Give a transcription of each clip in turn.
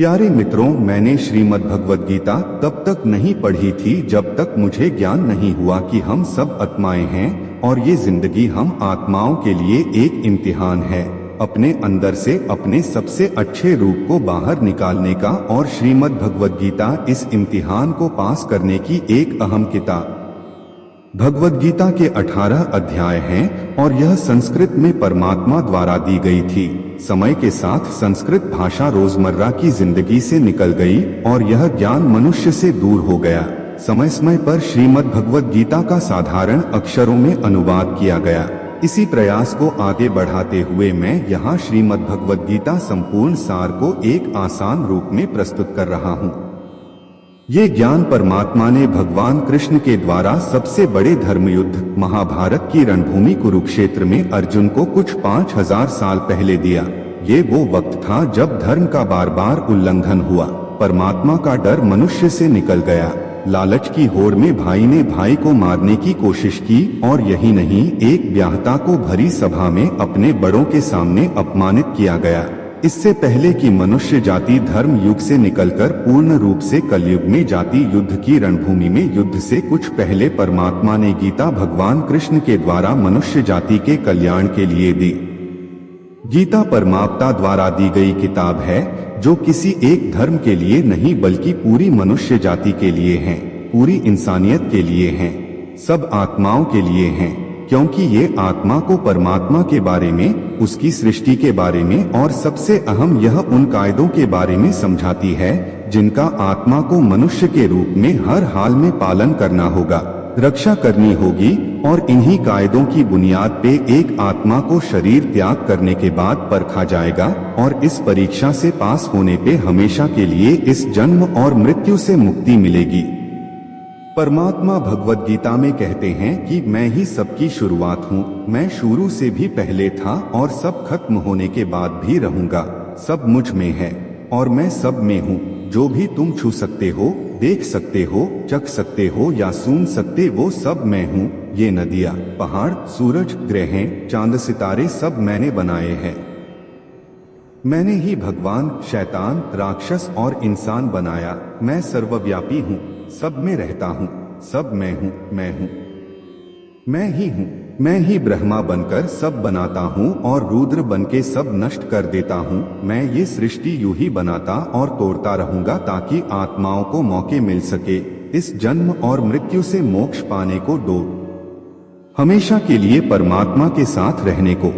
प्यारे मित्रों, मैंने श्रीमद् भगवद गीता तब तक नहीं पढ़ी थी जब तक मुझे ज्ञान नहीं हुआ कि हम सब आत्माएं हैं और ये जिंदगी हम आत्माओं के लिए एक इम्तिहान है, अपने अंदर से अपने सबसे अच्छे रूप को बाहर निकालने का। और श्रीमद् भगवद गीता इस इम्तिहान को पास करने की एक अहम किताब। भगवद गीता के 18 अध्याय हैं और यह संस्कृत में परमात्मा द्वारा दी गई थी। समय के साथ संस्कृत भाषा रोजमर्रा की जिंदगी से निकल गई और यह ज्ञान मनुष्य से दूर हो गया। समय समय पर श्रीमद् भगवद गीता का साधारण अक्षरों में अनुवाद किया गया। इसी प्रयास को आगे बढ़ाते हुए मैं यहाँ श्रीमद् भगवद गीता संपूर्ण सार को एक आसान रूप में प्रस्तुत कर रहा हूँ। ये ज्ञान परमात्मा ने भगवान कृष्ण के द्वारा सबसे बड़े धर्मयुद्ध महाभारत की रणभूमि कुरुक्षेत्र में अर्जुन को कुछ 5000 साल पहले दिया। ये वो वक्त था जब धर्म का बार बार उल्लंघन हुआ, परमात्मा का डर मनुष्य से निकल गया। लालच की होड़ में भाई ने भाई को मारने की कोशिश की और यही नहीं, एक ब्याहता को भरी सभा में अपने बड़ों के सामने अपमानित किया गया। इससे पहले कि मनुष्य जाति धर्म युग से निकलकर पूर्ण रूप से कलयुग में जाति युद्ध की रणभूमि में युद्ध से कुछ पहले परमात्मा ने गीता भगवान कृष्ण के द्वारा मनुष्य जाति के कल्याण के लिए दी। गीता परमात्मा द्वारा दी गई किताब है जो किसी एक धर्म के लिए नहीं बल्कि पूरी मनुष्य जाति के लिए है, पूरी इंसानियत के लिए है, सब आत्माओं के लिए है। क्योंकि ये आत्मा को परमात्मा के बारे में, उसकी सृष्टि के बारे में और सबसे अहम यह उन कायदों के बारे में समझाती है जिनका आत्मा को मनुष्य के रूप में हर हाल में पालन करना होगा, रक्षा करनी होगी। और इन्हीं कायदों की बुनियाद पे एक आत्मा को शरीर त्याग करने के बाद परखा जाएगा और इस परीक्षा से पास होने पे हमेशा के लिए इस जन्म और मृत्यु से मुक्ति मिलेगी। परमात्मा भगवद गीता में कहते हैं कि मैं ही सबकी शुरुआत हूँ, मैं शुरू से भी पहले था और सब खत्म होने के बाद भी रहूंगा। सब मुझ में है और मैं सब में हूँ। जो भी तुम छू सकते हो, देख सकते हो, चख सकते हो या सुन सकते, वो सब मैं हूँ। ये नदियाँ, पहाड़, सूरज, ग्रह, चांद, सितारे सब मैंने बनाए हैं। मैंने ही भगवान, शैतान, राक्षस और इंसान बनाया। मैं सर्वव्यापी हूँ, सब में रहता हूँ, सब मैं हूँ, मैं हूँ, मैं ही हूँ। मैं ही ब्रह्मा बनकर सब बनाता हूँ और रुद्र बनके सब नष्ट कर देता हूँ। मैं ये सृष्टि यूं ही बनाता और तोड़ता रहूंगा ताकि आत्माओं को मौके मिल सके इस जन्म और मृत्यु से मोक्ष पाने को, हमेशा के लिए परमात्मा के साथ रहने को।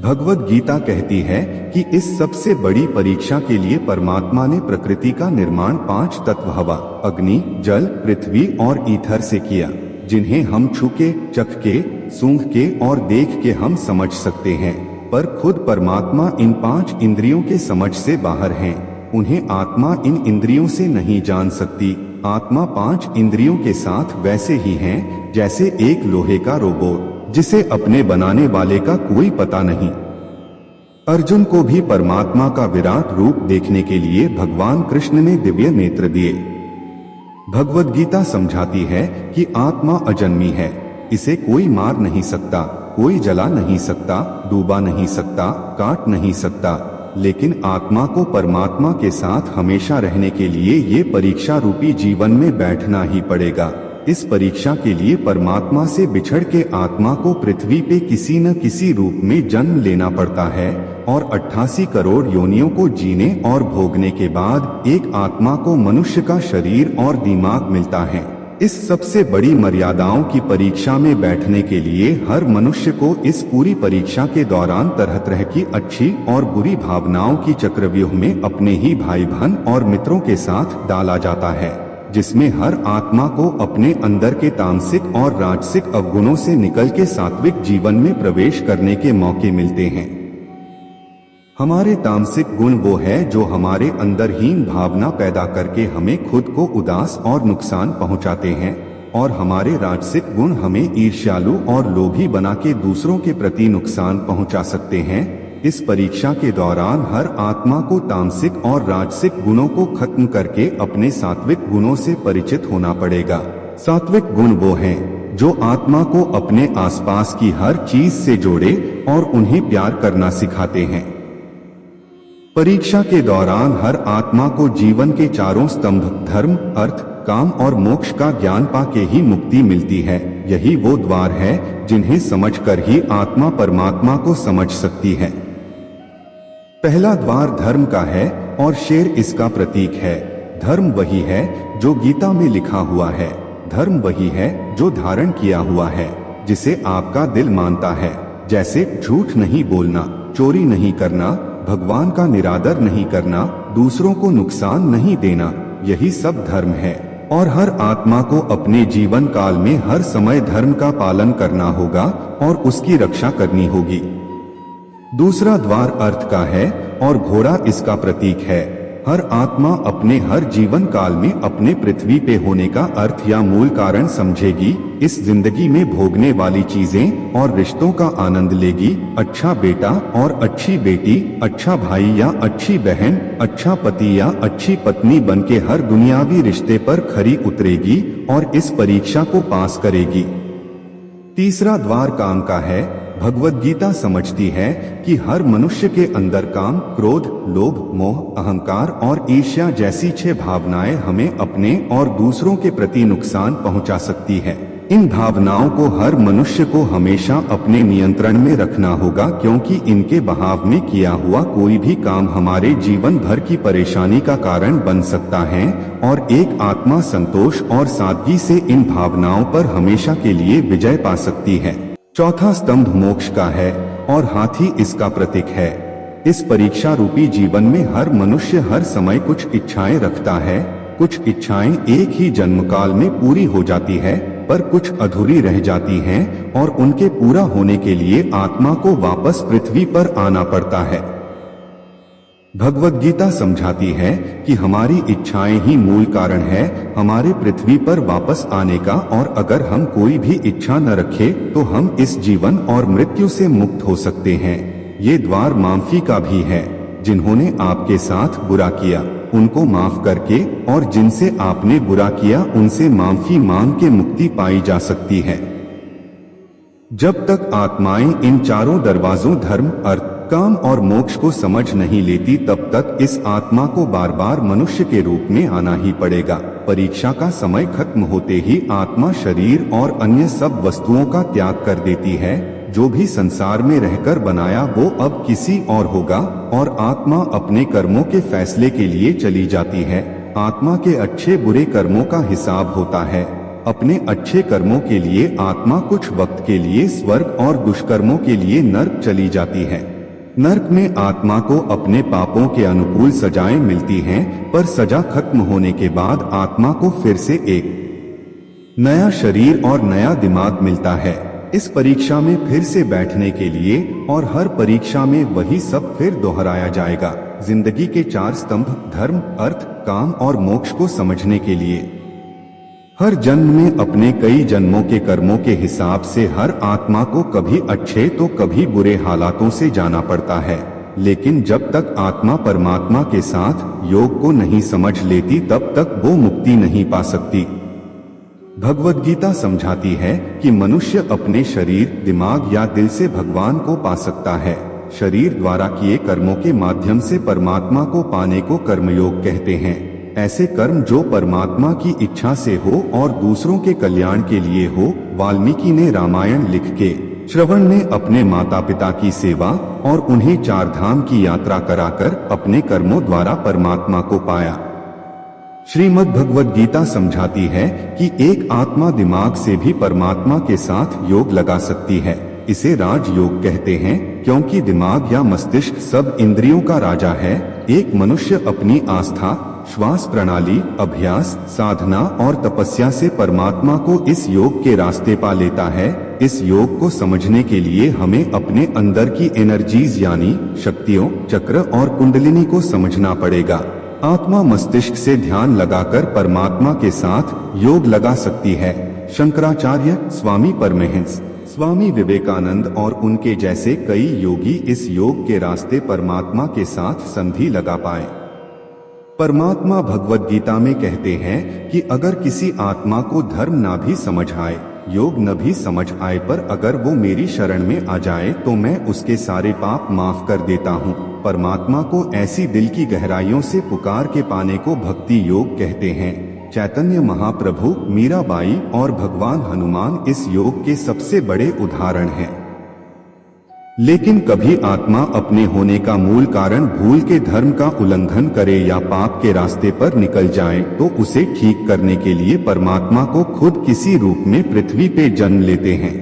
भगवद गीता कहती है कि इस सबसे बड़ी परीक्षा के लिए परमात्मा ने प्रकृति का निर्माण 5 तत्व हवा, अग्नि, जल, पृथ्वी और ईथर से किया, जिन्हें हम छू के, चख के, सूंघ के और देख के हम समझ सकते हैं। पर खुद परमात्मा इन 5 इंद्रियों के समझ से बाहर हैं। उन्हें आत्मा इन इंद्रियों से नहीं जान सकती। आत्मा 5 इंद्रियों के साथ वैसे ही है जैसे एक लोहे का रोबोट जिसे अपने बनाने वाले का कोई पता नहीं। अर्जुन को भी परमात्मा का विराट रूप देखने के लिए भगवान कृष्ण ने दिव्य नेत्र दिए। भगवद गीता समझाती है कि आत्मा अजन्मी है, इसे कोई मार नहीं सकता, कोई जला नहीं सकता, डूबा नहीं सकता, काट नहीं सकता। लेकिन आत्मा को परमात्मा के साथ हमेशा रहने के लिए ये परीक्षा रूपी जीवन में बैठना ही पड़ेगा। इस परीक्षा के लिए परमात्मा से बिछड़ के आत्मा को पृथ्वी पे किसी न किसी रूप में जन्म लेना पड़ता है और 88 करोड़ योनियों को जीने और भोगने के बाद एक आत्मा को मनुष्य का शरीर और दिमाग मिलता है। इस सबसे बड़ी मर्यादाओं की परीक्षा में बैठने के लिए हर मनुष्य को इस पूरी परीक्षा के दौरान तरह तरह की अच्छी और बुरी भावनाओं की चक्रव्यूह में अपने ही भाई बहन और मित्रों के साथ डाला जाता है, जिसमें हर आत्मा को अपने अंदर के तामसिक और राजसिक अवगुणों से निकल के सात्विक जीवन में प्रवेश करने के मौके मिलते हैं। हमारे तामसिक गुण वो है जो हमारे अंदर हीन भावना पैदा करके हमें खुद को उदास और नुकसान पहुंचाते हैं, और हमारे राजसिक गुण हमें ईर्ष्यालु और लोभी बना के दूसरों के प्रति नुकसान पहुंचा सकते हैं। इस परीक्षा के दौरान हर आत्मा को तामसिक और राजसिक गुणों को खत्म करके अपने सात्विक गुणों से परिचित होना पड़ेगा। सात्विक गुण वो हैं जो आत्मा को अपने आसपास की हर चीज से जोड़े और उन्हें प्यार करना सिखाते हैं। परीक्षा के दौरान हर आत्मा को जीवन के चारों स्तंभ धर्म, अर्थ, काम और मोक्ष का ज्ञान पाके ही मुक्ति मिलती है। यही वो द्वार है जिन्हें समझकर ही आत्मा परमात्मा को समझ सकती है। पहला द्वार धर्म का है और शेर इसका प्रतीक है। धर्म वही है जो गीता में लिखा हुआ है। धर्म वही है जो धारण किया हुआ है, जिसे आपका दिल मानता है। जैसे झूठ नहीं बोलना, चोरी नहीं करना, भगवान का निरादर नहीं करना, दूसरों को नुकसान नहीं देना, यही सब धर्म है। और हर आत्मा को अपने जीवन काल में हर समय धर्म का पालन करना होगा और उसकी रक्षा करनी होगी। दूसरा द्वार अर्थ का है और घोड़ा इसका प्रतीक है। हर आत्मा अपने हर जीवन काल में अपने पृथ्वी पे होने का अर्थ या मूल कारण समझेगी। इस जिंदगी में भोगने वाली चीजें और रिश्तों का आनंद लेगी। अच्छा बेटा और अच्छी बेटी, अच्छा भाई या अच्छी बहन, अच्छा पति या अच्छी पत्नी बनके हर दुनियावी रिश्ते पर खरी उतरेगी और इस परीक्षा को पास करेगी। तीसरा द्वार काम का है। भगवद गीता समझती है कि हर मनुष्य के अंदर काम, क्रोध, लोभ, मोह, अहंकार और ईर्ष्या जैसी 6 भावनाएं हमें अपने और दूसरों के प्रति नुकसान पहुंचा सकती है। इन भावनाओं को हर मनुष्य को हमेशा अपने नियंत्रण में रखना होगा, क्योंकि इनके बहाव में किया हुआ कोई भी काम हमारे जीवन भर की परेशानी का कारण बन सकता है और एक आत्मा संतोष और सादगी से इन भावनाओं पर हमेशा के लिए विजय पा सकती है। चौथा स्तंभ मोक्ष का है और हाथी इसका प्रतीक है। इस परीक्षा रूपी जीवन में हर मनुष्य हर समय कुछ इच्छाएं रखता है। कुछ इच्छाएं एक ही जन्म काल में पूरी हो जाती है, पर कुछ अधूरी रह जाती हैं और उनके पूरा होने के लिए आत्मा को वापस पृथ्वी पर आना पड़ता है। भगवद गीता समझाती है कि हमारी इच्छाएं ही मूल कारण है हमारे पृथ्वी पर वापस आने का, और अगर हम कोई भी इच्छा न रखें तो हम इस जीवन और मृत्यु से मुक्त हो सकते हैं। ये द्वार माफी का भी है। जिन्होंने आपके साथ बुरा किया उनको माफ करके और जिनसे आपने बुरा किया उनसे माफी मांग के मुक्ति पाई जा सकती है। जब तक आत्माएं इन चारों दरवाजों धर्म, अर्थ, काम और मोक्ष को समझ नहीं लेती, तब तक इस आत्मा को बार बार मनुष्य के रूप में आना ही पड़ेगा। परीक्षा का समय खत्म होते ही आत्मा शरीर और अन्य सब वस्तुओं का त्याग कर देती है। जो भी संसार में रहकर बनाया वो अब किसी और होगा और आत्मा अपने कर्मों के फैसले के लिए चली जाती है। आत्मा के अच्छे बुरे कर्मों का हिसाब होता है। अपने अच्छे कर्मों के लिए आत्मा कुछ वक्त के लिए स्वर्ग और दुष्कर्मों के लिए नर्क चली जाती है। नर्क में आत्मा को अपने पापों के अनुकूल सजाएं मिलती हैं, पर सजा खत्म होने के बाद आत्मा को फिर से एक नया शरीर और नया दिमाग मिलता है इस परीक्षा में फिर से बैठने के लिए, और हर परीक्षा में वही सब फिर दोहराया जाएगा। जिंदगी के 4 स्तंभ धर्म, अर्थ, काम और मोक्ष को समझने के लिए हर जन्म में अपने कई जन्मों के कर्मों के हिसाब से हर आत्मा को कभी अच्छे तो कभी बुरे हालातों से जाना पड़ता है। लेकिन जब तक आत्मा परमात्मा के साथ योग को नहीं समझ लेती तब तक वो मुक्ति नहीं पा सकती। भगवद गीता समझाती है कि मनुष्य अपने शरीर, दिमाग या दिल से भगवान को पा सकता है। शरीर द्वारा किए कर्मों के माध्यम से परमात्मा को पाने को कर्मयोग कहते हैं। ऐसे कर्म जो परमात्मा की इच्छा से हो और दूसरों के कल्याण के लिए हो। वाल्मीकि ने रामायण लिख के श्रवण ने अपने माता पिता की सेवा और उन्हें 4 धाम की यात्रा कराकर अपने कर्मों द्वारा परमात्मा को पाया। श्रीमद् भगवद गीता समझाती है कि एक आत्मा दिमाग से भी परमात्मा के साथ योग लगा सकती है। इसे राजयोग कहते हैं, क्योंकि दिमाग या मस्तिष्क सब इंद्रियों का राजा है। एक मनुष्य अपनी आस्था, श्वास प्रणाली, अभ्यास, साधना और तपस्या से परमात्मा को इस योग के रास्ते पा लेता है। इस योग को समझने के लिए हमें अपने अंदर की एनर्जीज यानी शक्तियों, चक्र और कुंडलिनी को समझना पड़ेगा। आत्मा मस्तिष्क से ध्यान लगाकर परमात्मा के साथ योग लगा सकती है। शंकराचार्य, स्वामी परमहंस, स्वामी विवेकानंद और उनके जैसे कई योगी इस योग के रास्ते परमात्मा के साथ संधि लगा पाए। परमात्मा भगवद गीता में कहते हैं कि अगर किसी आत्मा को धर्म ना भी समझ आए, योग न भी समझ आए, पर अगर वो मेरी शरण में आ जाए तो मैं उसके सारे पाप माफ कर देता हूँ। परमात्मा को ऐसी दिल की गहराइयों से पुकार के पाने को भक्ति योग कहते हैं। चैतन्य महाप्रभु, मीराबाई और भगवान हनुमान इस योग के सबसे बड़े उदाहरण हैं। लेकिन कभी आत्मा अपने होने का मूल कारण भूल के धर्म का उल्लंघन करे या पाप के रास्ते पर निकल जाए तो उसे ठीक करने के लिए परमात्मा को खुद किसी रूप में पृथ्वी पे जन्म लेते हैं।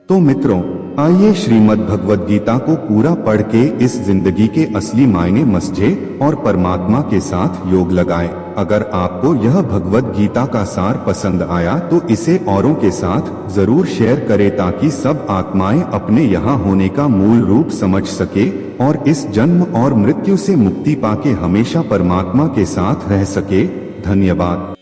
तो मित्रों, आइए श्रीमद् भगवद गीता को पूरा पढ़ के इस जिंदगी के असली मायने समझें और परमात्मा के साथ योग लगाएं। अगर आपको यह भगवद गीता का सार पसंद आया तो इसे औरों के साथ जरूर शेयर करें ताकि सब आत्माएं अपने यहाँ होने का मूल रूप समझ सके और इस जन्म और मृत्यु से मुक्ति पाके हमेशा परमात्मा के साथ रह सके। धन्यवाद।